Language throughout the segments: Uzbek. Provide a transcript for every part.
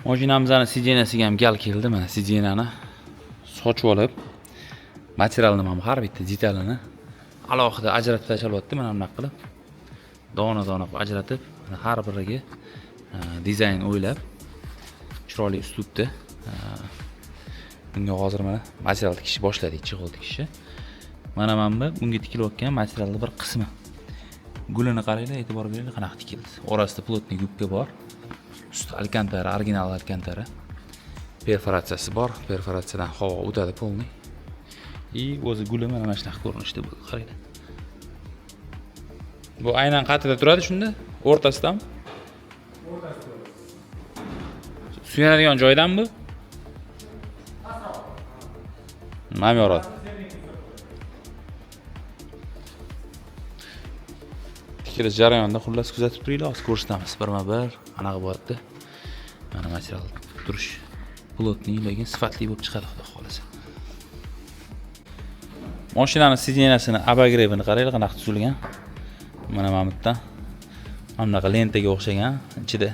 Mashinamizning sidenasiga ham gal keldi. Mana sidenani sochib olib, materialni ham har bitta detalini alohida ajratib tashlayapti. Mana bunaqa qilib dona-dona qilib ajratib, har biriga dizayn o'ylab, chiroyli uslubda bunga hozir mana material tikish boshladik, chig'il tikishi. Mana bu bunga tikilayotgan materialning bir qismi. Gulini qaranglar, e'tibor beringlar, qanaqa tikildi. Orasida plotniy gubka bor. Usti alkantara, original alkantara. Perforatsiyasi bor. Perforatsiyadan havo o'tadi polniy. O'zi guli mana shunaqa ko'rinishda bo'ldi, qaranglar. Bu aynan qatida turadi shunda, o'rtasidami? O'rtasida. Suyanadigan joydan bu? Nima yoradi? Tikilish jarayonida xullas kuzatib turinglar, hozir ko'rsatamiz birma-bir. Anaqa bo'lyapti. Mana material turish plotniy, lekin sifatli bo'lib chiqadi, xudo xolasa. Mashinaning sidenasini abagrebini qaranglar, qanaqa tuzilgan. Mana bu yerda bunaqa lentaga o'xshagan, ichida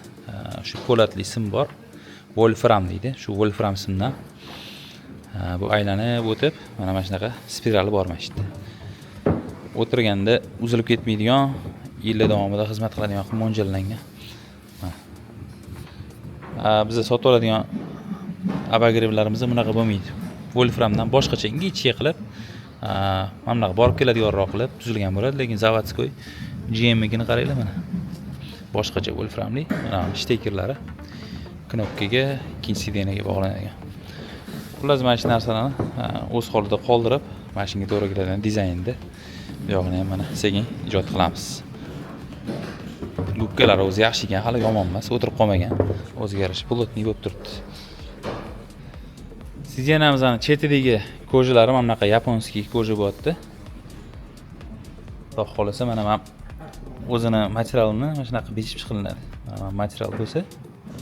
shu po'latli sim bor. Wolfram deydi. Shu Wolfram simdan bu aylanib o'tib, mana shunaqa spirali bor mana shu yerda. O'tirganda uzilib ketmaydigan, yillar davomida xizmat qiladigan qilib mo'ljallangan. Biz sotib oladigan abagreblarimiz bunaqa bo'lmaydi. Wolframdan boshqacha ingichka qilib, mana bunaqa borib keladiganroq qilib tuzilgan bo'ladi, lekin zavodskoy GM-gini qaranglar mana. Boshqacha Wolframli, mana shtekerlari knopkaga, ikkinchi sidenaga bog'lanadigan. Xullas mana shu narsalarni o'z holida qoldirib, mashinaga to'g'ri keladigan dizaynda bu yo'g'ini ham mana sekin ijod qilamiz. Gubkalar o'zi yaxshi ekan, hali yomon emas, o'tirib qolmagan. O'ziga yarasha plotniy bo'lib turibdi. Sidenamizning chetidagi ko'jalari mana bunaqa yaponskiy koja bo'lyapti. Xudo xolasa mana o'zini materialini mana shunaqa bichib chiqilinadi. Mana material bo'lsa,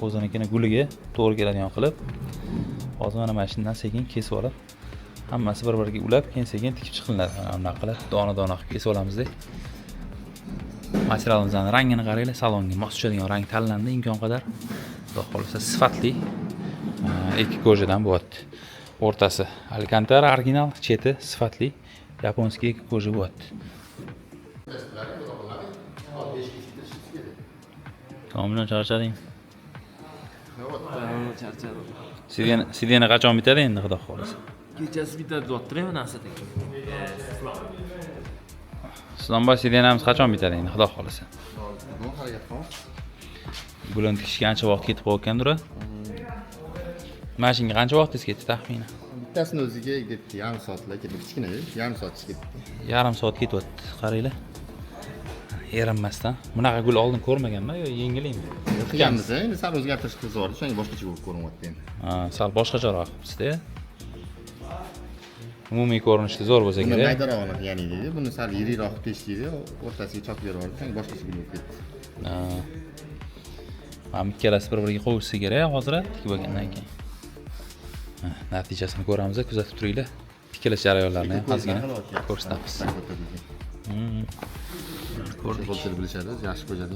o'zinikini guliga to'g'ri keladigan qilib, hozir mana mashinadan sekin kesib olib, hammasi bir-biriga ulab, keyin sekin tikib chiqilinadi. Mana bunaqa qilib dona-dona qilib kesib olamizda. Materialimizning rangini qaranglar, salonga mos tushadigan rang tanlandi imkon qadar. Xudo xolasa sifatli ikki kojadan bo'lyapti. O'rtasi alkantara original, cheti sifatli yaponskiy ikki koja bo'lyapti. Tomdan charchading. Charchadim. Sidena qachon bitadi endi, xudo xolasa? Kechasi bitadi deyapti-ku narsada. Islomboy sidenamiz qachon bitadi endi, xudo xolasa? Bu harakat qilamiz. Bularni tikishga ancha vaqt ketib qolgan-dur. Mashinaga qancha vaqtingiz ketdi taxminan? Bittasini o'ziga ketdi, yarim soatlar ketdi. Kichkina, yarim soat ketdi. Yarim soat ketyapti, qaranglar. Erinmasdan. Bunaqa gul oldin ko'rmaganman, yo yengilmi? Tikamiz, endi sal o'zgartirish qilib yubordik, shunga boshqacha bo'lib ko'rinyapti endi. Sal boshqacharoq qilibsiz-da. Umumiy ko'rinishda zo'r bo'lsa kerak. Buni maydaroqni qilgan edik. Buni sal yirikroq qilib teshdik, o'rtasiga chopib yubordik, shunga boshqacha bo'lib ketdi. Ham ikkalasi bir-biriga qo'shilsa kerak, hozir tikib olgandan keyin. Natijasini ko'ramiz, kuzatib turinglar. Tikilish jarayonlarini ham ozgina ko'rsatamiz. Ko'rdik. Qo'lchilar bilishadi, yaxshi qo'yadi.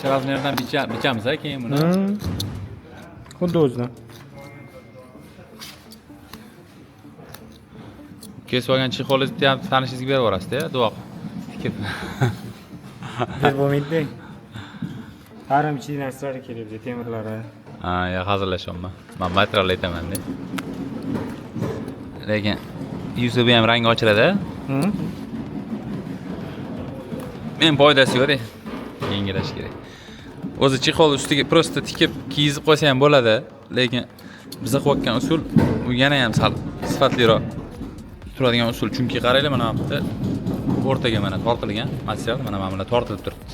Shu razmerdan bichamiz keyin buni. Xuddi o'zidan. Kesib olgan chexolingizni ham tanishingizga berib yuborasiz-da, duo tikib. Deb bo'lmaydi. Harom ichidan narsalar kelibdi, temirlari. Ya hazırlashyapman. Men material aytaman-da. Lekin yuzi ham rangi ochiladi. Men foydasi yo'q-da. Yengilash kerak. O'zi chexol ustiga prosta tikib kiyizib qo'ysa ham bo'ladi, lekin biz qilayotgan usul bu yana ham sal sifatliroq turadigan usul. Chunki qaranglar, mana bu yerda o'rtaga mana tortilgan material, mana bular tortilib turibdi.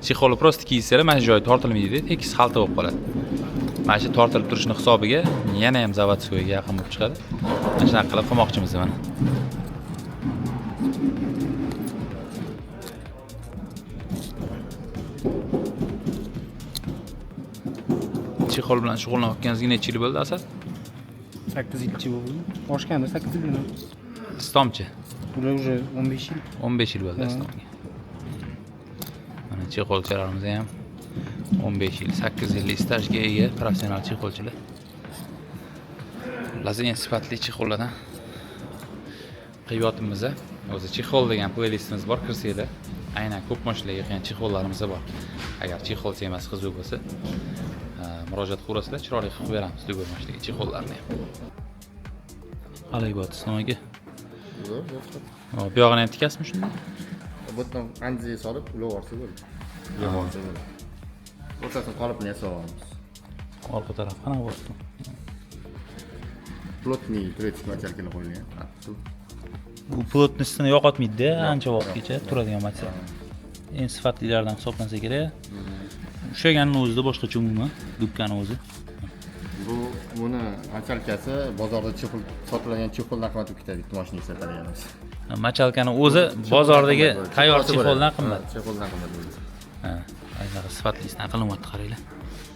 Chexolni prosta kiysanglar, mana shu joyi tortilmaydi, tekis xalta bo'lib qoladi. Mana shu tortilib turishning hisobiga yana ham zavodskoyga yaqin bo'lib chiqadi. Mana shunaqa qilib qilmoqchimiz mana. chexol bilan shug'ullanayotganingizga necha yil bo'ldi Asad? 8 yilcha bo'ldi. Oshganda 8 yil. Stomchi. Ular уже 15 yil. 15 yil bo'ldi Stomga. Mana chexolchilarimiz ham 15 yil, 8 yillik stajga ega professional chexolchilar. Lazen sifatli chexollardan qiyotimiz o'zi chexol degan playlistimiz bor, kirsanglar aynan ko'p mashinalarga yoqqan chexollarimiz bor. Agar chexol temasi qiziq bo'lsa, murojaat qilsanglar, chiroyli qilib beramiz dugur mashinaga chexollarni ham. Qalay bo'pti, so'ngiga. Hop, bu yog'ini ham tikasizmi shunda? Bu yerdan anjiga solib, ulovorsa bo'ldi. Ulovorsa bo'ldi. O'rtasini qolipni yasayapmiz. Orqa taraf qanaqa bo'pti? Plotniy turetik materialga qo'yilgan. Bu plotnistini yo'qotmaydi-da, ancha vaqtgacha turadigan material. Eng sifatlilardan hisoblansa kerak. Ushlaganning o'zida boshqacha umuman, dubkani o'zi. Buni machalkasi bozorda chexol sotiladigan chexoldan qimmat ketadi, bitta mashina ishlatilganimiz. Machalkani o'zi bozordagi tayyor chexoldan qimmat. Chexoldan qimmat bo'ldi. Ha, ayniqsa sifatlisidan qilyapti qaranglar.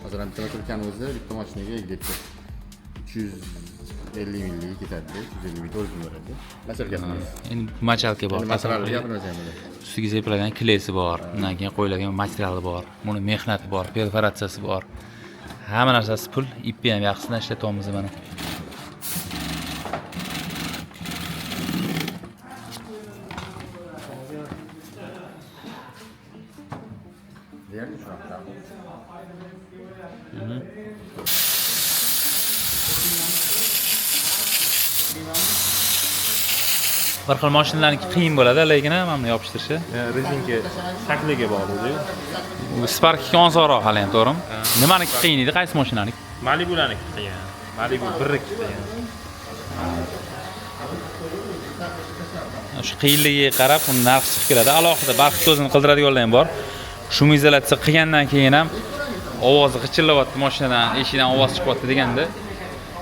Hozir ham machalkani o'zi bitta mashinaga egilib 350 millik ketadi, 350 ming to'lib beradi. Machalkasi. Endi machalka bor. Materialni gapirmaysan. Ustiga sepiladigan klesi bor, undan keyin qo'yiladigan materiali bor, buni mehnati bor, perforatsiyasi bor. Hamma narsasi pul, ipni ham yaxshisidan ishlatyapmiz mana. Bir xil mashinalarniki qiyin bo'ladi, lekin mana buni yopishtirishi. Rezinka shakliga bog'liq. Spark osonroq hali ham, to'g'rimi? Nimaniki qiyin edi, qaysi mashinaniki? Malibu'niki qiyin. Malibu 1 qiyin. Shu qiyinligiga qarab uni narxi chiqib keladi. Alohida barqit o'zini qildiradiganlar ham bor. Shum izolyatsiya qilgandan keyin ham ovozi g'ichillayapti, mashinadan, eshikdan ovoz chiqyapti deganda,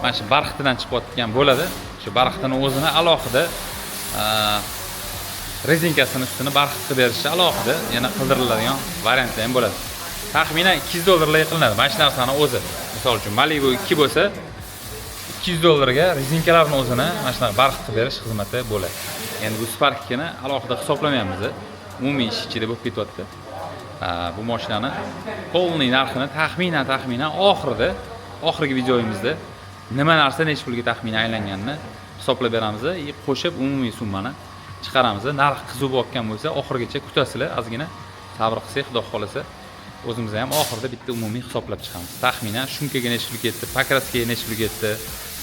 mana shu barqitidan chiqayotgan bo'ladi. Shu barqitini o'zini alohida rezinkasini ustini barqit qilib berishni alohida yana qildiriladigan variantlar ham bo'ladi. Taxminan $200 qilinadi mana shu narsani o'zi. Misol uchun Malibu 2 bo'lsa, $200 rezinkalarni o'zini mana shunaqa barqit qilib berish xizmati bo'ladi. Endi bu Spark'ni alohida hisoblamayapmiz. Umumiy ish ichida bo'lib ketyapti. Bu mashinani polniy narxini taxminan oxirgi videoyimizda nima narsa necha pulga taxminan aylanganini hisoblab beramiz, qo'shib umumiy summani chiqaramiz. Narx qiziq bo'lgan bo'lsa, oxirigacha kutasizlar, ozgina sabr qilsak, xudo xolasa, o'zimiz ham oxirida bitta umumiy hisoblab chiqamiz. Taxminan shumkaga necha pul ketdi, pakraskaga necha pul ketdi,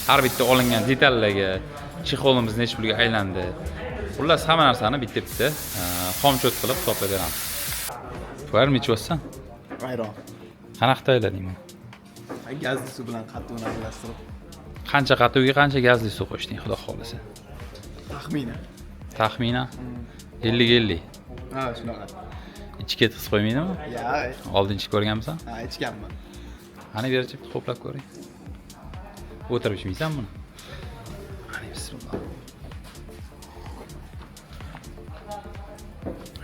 har bitta olingan detallarga, chexolimiz necha pulga aylandi. Xullas hamma narsani bitta xomchot qilib hisoblab beramiz. Var mı içiyorsan? Ayron. Qanaqa tayyorlading buni? Gazli suv bilan qattiqni aralashtirib. Qancha qattiqga qancha gazli suv qo'shding, xudo xolasa? Taxminan 50-50. Ha, shunaqa. Ichiga tig'iz qo'ymaydimi? Yo'q. Oldin ichib ko'rganmisan? Ha, ichganman. Qani berchi, qo'plab ko'ring. O'tirib ichmaysan buni? Qani bismillah.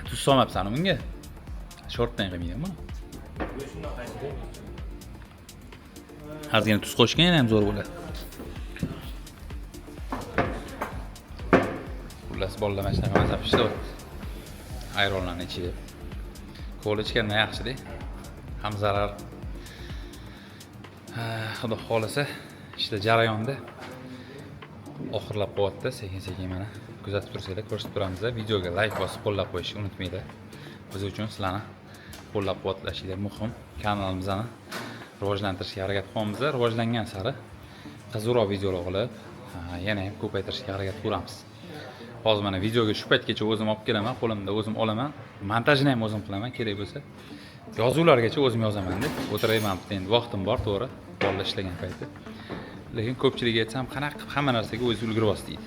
Tuz solmabsan bunga? Shortdan qilmayman buni. Ozgina tuz qo'shgan ham zo'r bo'ladi. Xullas bolalar mana shunaqa mazza pishirib ayronlarni ichiga. Ko'l ichganda yaxshi-da. Ham zarar. Xudo xolasa, ishda jarayonda oxirlab qo'yapti, sekin-sekin mana kuzatib tursanglar ko'rsatib turamiz. Videoga like bosib qo'llab qo'yishni unutmanglar. Biz uchun sizlarni qo'llab-quvvatlashinglar muhim. Kanalimizni rivojlantirishga harakat qilamiz. Rivojlangan sari qiziqroq videolar qilib, yana ham ko'paytirishga harakat qilamiz. Hozir mana videoga shu paytgacha o'zim olib kelaman, qo'limda o'zim olaman, montajini ham o'zim qilaman, kerak bo'lsa. Yozuvlargacha o'zim yozaman deb o'tirayman. Endi vaqtim bor, to'g'ri, bolalar ishlagan payti. Lekin ko'pchilikga aytsam, qanaqa qilib hamma narsaga o'zingiz ulgurasiz deydi.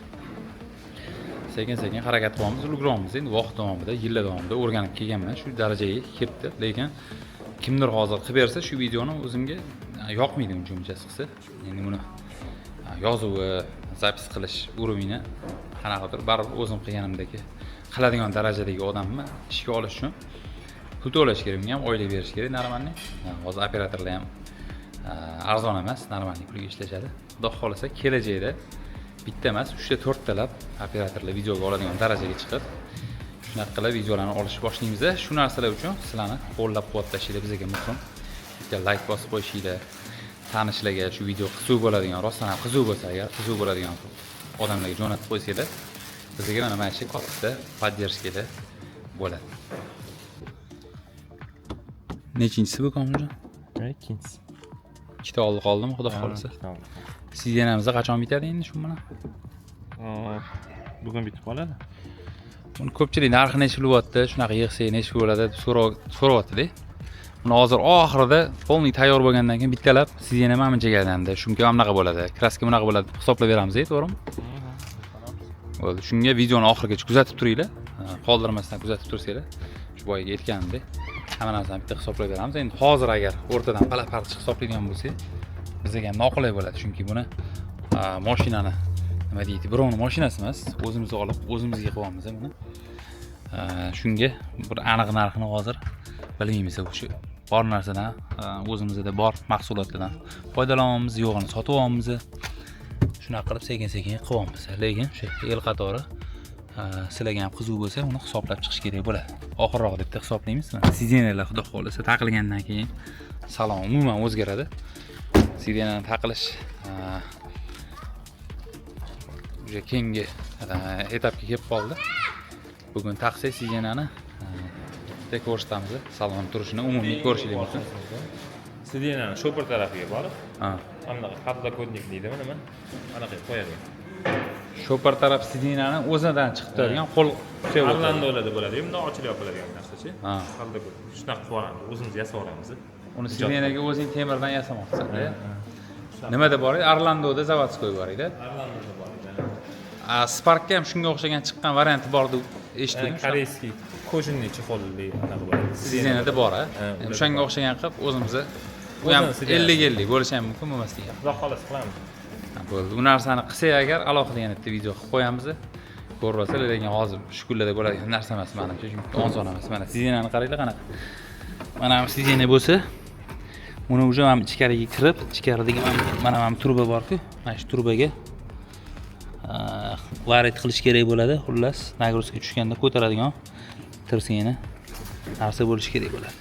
Sekin-sekin harakat qilamiz, ulguramiz. Endi vaqt davomida, yillar davomida o'rganib kelganman, shu darajaga kelibdi. Lekin kimdir hozir qilib bersa, shu videoni o'zimga yoqmaydi unchasi qilsa. Endi buni yozuvi, zapis qilish urovini qanaqadir baribir o'zim qilganimdagi qiladigan darajadagi odamman. Ishga olish uchun pul to'lash kerak, bunga ham oylik berish kerak, normalniy. Hozir operatorlar ham arzon emas, normalniy pulga ishlashadi. Xudo xolasa kelajakda bitta emas, 3 ta 4 talab operatorlar videoga oladigan darajaga chiqib, shunaqa qilib videolarni olishni boshlaymiz. Shu narsalar uchun sizlarni qo'llab-quvvatlashinglar bizga muhim. Bitta like bosib qo'yishinglar, tanishlarga shu video qiziq bo'ladigan, rostdan ham qiziq bo'lsa agar, qiziq bo'ladigan odamlarga jo'natib qo'ysanglar, bizga mana shu katta поддержкада bo'ladi. Nechinchisi bu Komiljon? Ikkinchisi. Ikkita oldi qoldimi, xudo xolasa. Sidenamizda qachon bitadi endi shu bilan? Bugun bitib qoladi. Uni ko'pchilik narxi necha bo'lyapti, shunaqa yig'sak necha bo'ladi deb so'rayapti-da. Uni hozir oxirida polniy tayyor bo'lgandan keyin bittalab sidena mana buncha kelganda, shunga ham bunaqa bo'ladi, kraska bunaqa bo'ladi deb hisoblab beramiz, to'g'rimi? Bo'ldi. Shunga videoni oxirigacha kuzatib turinglar. Qoldirmasdan kuzatib tursanglar, shu boyiga aytganimdek, hamma narsani bitta hisoblab beramiz. Endi hozir agar o'rtadan pala-pala hisoblaydigan bo'lsak, bizga ham noqulay bo'ladi, chunki buni mashinani nima deydi, birovning mashinasi emas, o'zimiz olib, o'zimizga qo'yamiz buni. Shunga bir aniq narxini hozir bilmaymiz. O'sha bor narsadan, o'zimizda bor mahsulotlardan foydalanamiz, yo'g'ini sotib olamiz. Shunaqa qilib sekin-sekin qilyapmiz. Lekin o'sha el qatori sizlarga ham qiziq bo'lsa, uni hisoblab chiqish kerak bo'ladi. Oxirroq deb hisoblaymiz. Sidenalar xudo xolasa taqilgandan keyin salon umuman o'zgaradi. Sidenani taqilish o'sha keyingi etapga kelib qoldi. Bugun taqsak sidenani ko'rsatamiz, salon turishini umumiy ko'rishingiz mumkin. Sidenani shopir tarafiga borib, mana xatlokodnik deydimi, nima? Mana qilib qo'yadi. Shopir taraf sidenani o'zidan chiqib turadigan qo'l Arlandolarda bo'ladi, bunday ochilib yopiladigan narsa-chi. Xatlokodnik. Shunaqa qilib o'zimiz yasab olamiz. Uni sidenaga o'zing temirdan yasamoqsan-da. Nimada bor edi? Arlandoda zavodskoy bor edi. Arlandoda bor edi. Sparkga ham shunga o'xshagan chiqqan varianti bor deb eshitdim. Koreyskiy qo'shinli chexolli anaqa bo'ladi. Sidenada bor, o'shanga o'xshagan qilib o'zimiz u ham 50-50 bo'lishi ham mumkin bo'lmasligi ham. Xudo xolos qilamiz. Bo'ldi. Bu narsani qilsak agar alohida yana bitta video qilib qo'yamiz. Ko'rib olsanglar, lekin hozir shu kunlarda bo'ladigan narsa emas menimcha, chunki oson emas. Mana sidenani qaranglar qanaqa. Mana bu sidena bo'lsa, uni уже ham ichkariga kirib, ichkaridagi mana bu turba bor-ku, mana shu turbaga varit qilish kerak bo'ladi. Xullas, nagruzka tushganda ko'taradigan tirsagini narsa bo'lishi kerak bo'ladi.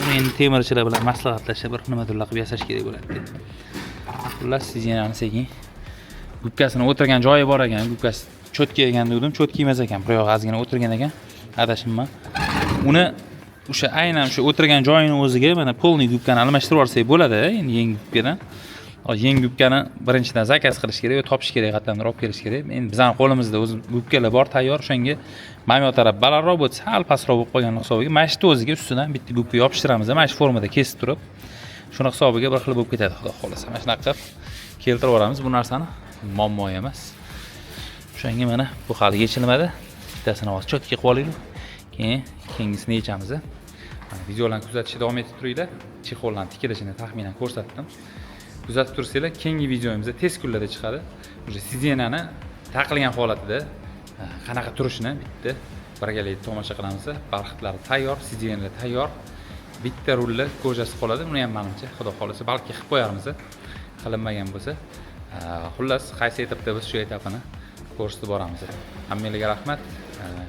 Uni endi temirchilar bilan maslahatlashib bir nimadirlar qilib yasash kerak bo'ladi. Xullas, sidenani sekin gubkasini o'tirgan joyi bor ekan, gubkasi cho'tka ekan dedim, cho'tka emas ekan, bir yoq ozgina o'tirgan ekan. Adashimman. Uni o'sha aynan o'sha o'tirgan joyini o'ziga mana polniy gubkani almashtirib olsak bo'ladi, endi yangi gubkadan. Yangi gubkani birinchidan zakaz qilish kerak va topish kerak, qatlamlar olib kelish kerak. Endi bizning qo'limizda o'zi gubkalar bor, tayyor. O'shanga mana bu taraf balandroq bo'lsa, sal pastroq bo'lib qolgan hisobiga mana shu o'ziga ustidan bitta gubka yopishtiramiz. Mana shu formada kesib turib, shuna hisobiga bir xil bo'lib ketadi, xudo xolasa. Mana shunaqa qilib keltirib yuboramiz bu narsani. Muammo emas. O'shanga mana bu hali yechilmadi. Bittasini hozir cho'tka qilib olaylik. Keyin keyingisini yechamiz. Videolarni kuzatishda davom etib turinglar. Chexollarni tikilishini taxminan ko'rsatdim. Kuzatib tursanglar, keyingi videomizda tez kunlarda chiqadi. O'sha sidenani taqilgan holatida qanaqa turishini bitta birgalikda tomosha qilamiz. Barxitlari tayyor, sidenalar tayyor. Bitta rulli ko'jasi qoladi. Uni ham menimcha, xudo xolasa, balki qilib qo'yarmiz. Qilinmagan bo'lsa, xullas, qaysi etapda biz shu etapini ko'rsatib boramiz. Hammalarga rahmat.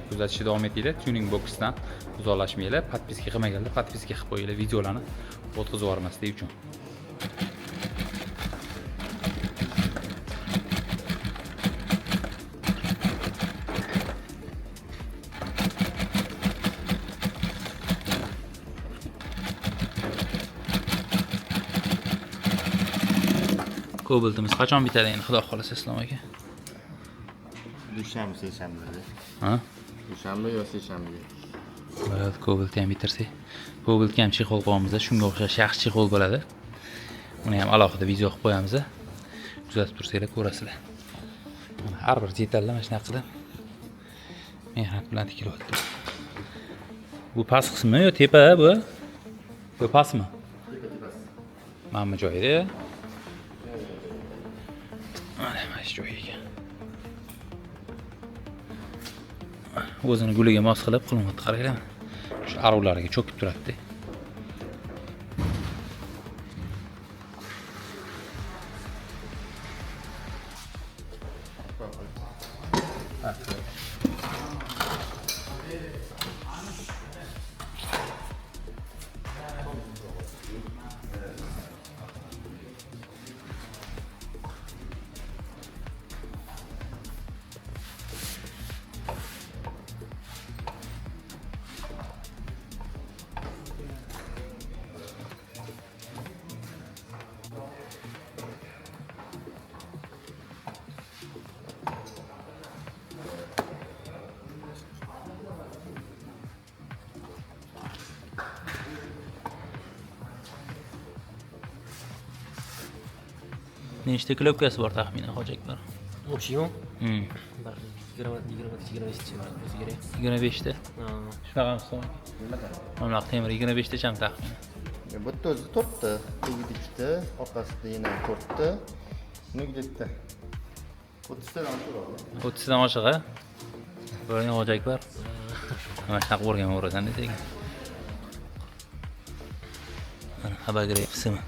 Kuzatishda davom etinglar. Tuning boxdan uzoqlashmanglar. Podpiska qilmaganlar, podpiska qilib qo'yinglar videolarni o'tkazib yubormaslik uchun. Kobaltimiz qachon bitadi endi, xudo xolasa Islom aka? Dushanba, seshanbada. Ha? Dushanba yo seshanbaga. Bo'ladi, kobaltni ham bitirsak. Kobaltga ham chexol qo'yamiz, shunga o'xshash yaxshi chexol bo'ladi. Uni ham alohida video qilib qo'yamiz. Kuzatib tursanglar ko'rasizlar. Mana har bir detallar mana shunaqa qilib mehnat bilan tikilyapti. Bu past qismi yo tepa bu? Bu pastmi? Mana bu joyida. Mana shu joyiga. O'zini guliga mos qilib qilyapti, qaranglar. Shu aruvlariga cho'kib turadi. Nechta klopkasi bor taxminan Hoji Akbar? O'shimi? 25 ta. Shunaqa hisob. Mana temir 25 ta cham taxminan. Bu yerda o'zi 4 ta, tagida 2 ta, orqasida yana 4 ta. Bunga bitta. 30 tadan oshiq. 30 dan oshiq a? Bo'lgan Hoji Akbar. Mana shunaqa o'rganaverasan dedik. Mana xabar berayapsizmi?